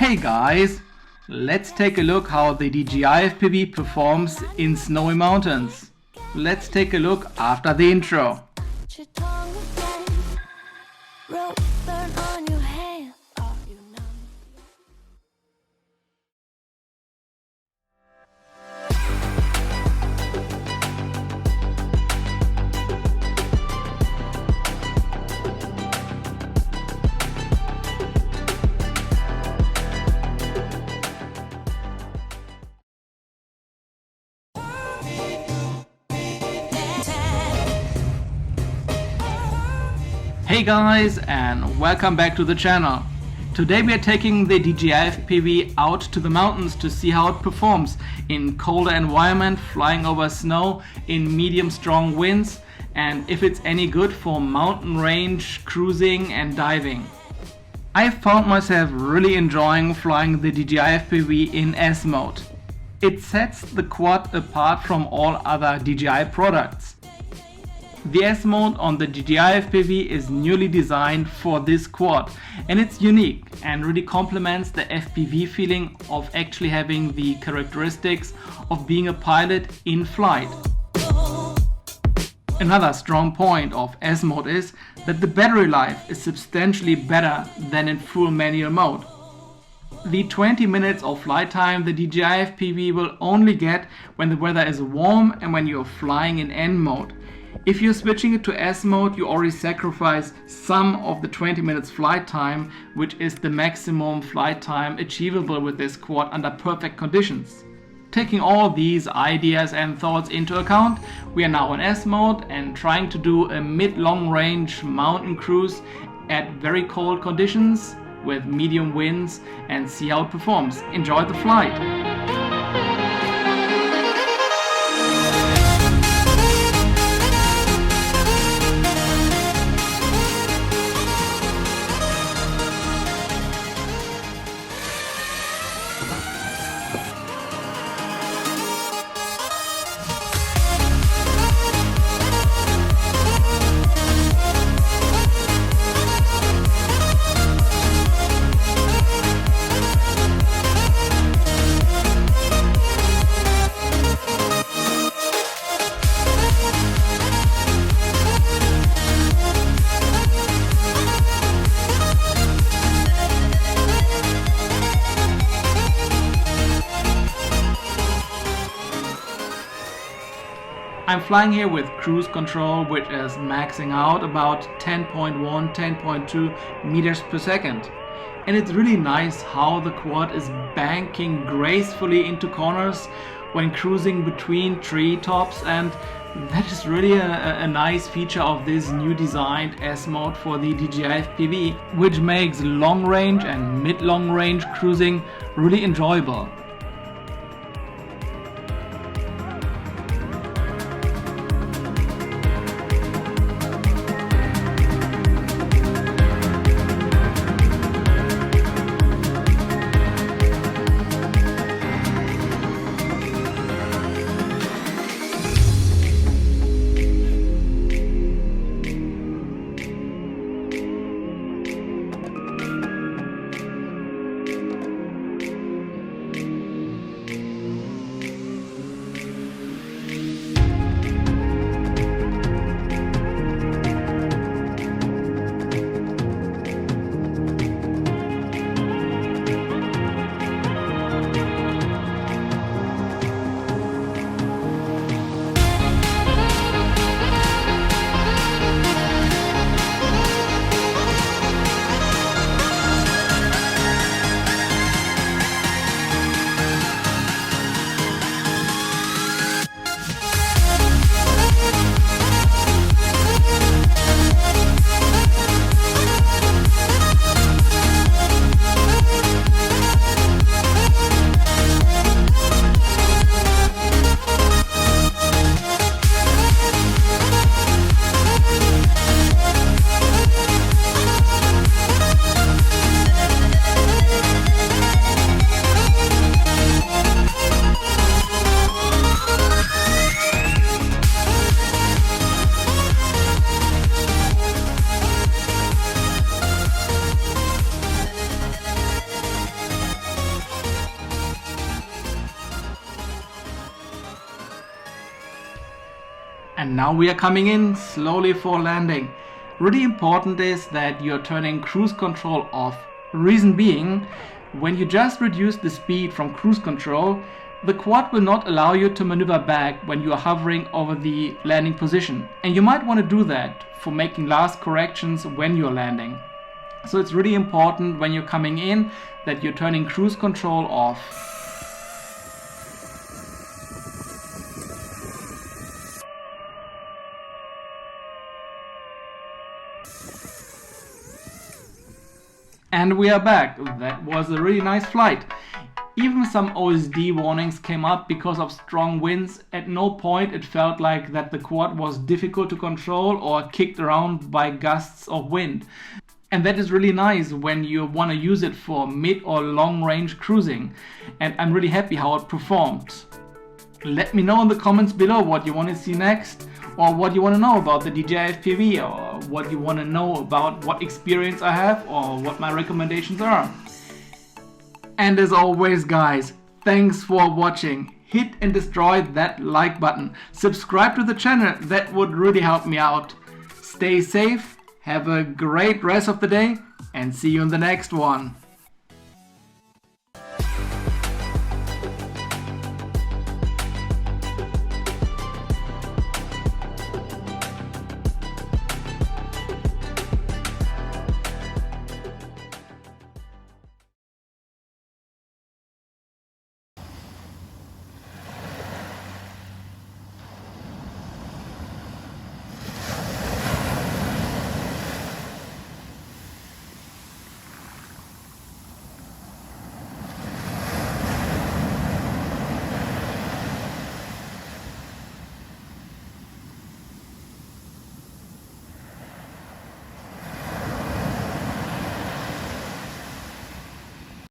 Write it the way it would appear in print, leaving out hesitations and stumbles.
Hey guys, let's take a look how the DJI FPV performs in snowy mountains. Let's take a look after the intro. Hey guys, and welcome back to the channel. Today we are taking the DJI FPV out to the mountains to see how it performs in colder environment, flying over snow in medium strong winds, and if it's any good for mountain range, cruising and diving. I found myself really enjoying flying the DJI FPV in S mode. It sets the quad apart from all other DJI products. The S mode on the DJI FPV is newly designed for this quad, and it's unique and really complements the FPV feeling of actually having the characteristics of being a pilot in flight. Another strong point of S mode is that the battery life is substantially better than in full manual mode. The 20 minutes of flight time the DJI FPV will only get when the weather is warm and when you're flying in N mode. If you're switching it to S mode, you already sacrifice some of the 20 minutes flight time, which is the maximum flight time achievable with this quad under perfect conditions. Taking all these ideas and thoughts into account, we are now in S mode and trying to do a mid-long range mountain cruise at very cold conditions with medium winds and see how it performs. Enjoy the flight! I'm flying here with cruise control, which is maxing out about 10.1, 10.2 meters per second. And it's really nice how the quad is banking gracefully into corners when cruising between tree tops, and that is really a nice feature of this new designed S mode for the DJI FPV, which makes long range and mid-long range cruising really enjoyable. And now we are coming in slowly for landing. Really important is that you're turning cruise control off. Reason being, when you just reduce the speed from cruise control, the quad will not allow you to maneuver back when you are hovering over the landing position. And you might want to do that for making last corrections when you're landing. So it's really important when you're coming in that you're turning cruise control off. And we are back. That was a really nice flight. Even some OSD warnings came up because of strong winds. At no point it felt like that the quad was difficult to control or kicked around by gusts of wind. And that is really nice when you want to use it for mid or long range cruising. And I'm really happy how it performed. Let me know in the comments below what you want to see next, or what you want to know about the DJI FPV, or what you want to know about what experience I have or what my recommendations are. And as always guys, thanks for watching. Hit and destroy that like button. Subscribe to the channel, that would really help me out. Stay safe, have a great rest of the day, and see you in the next one.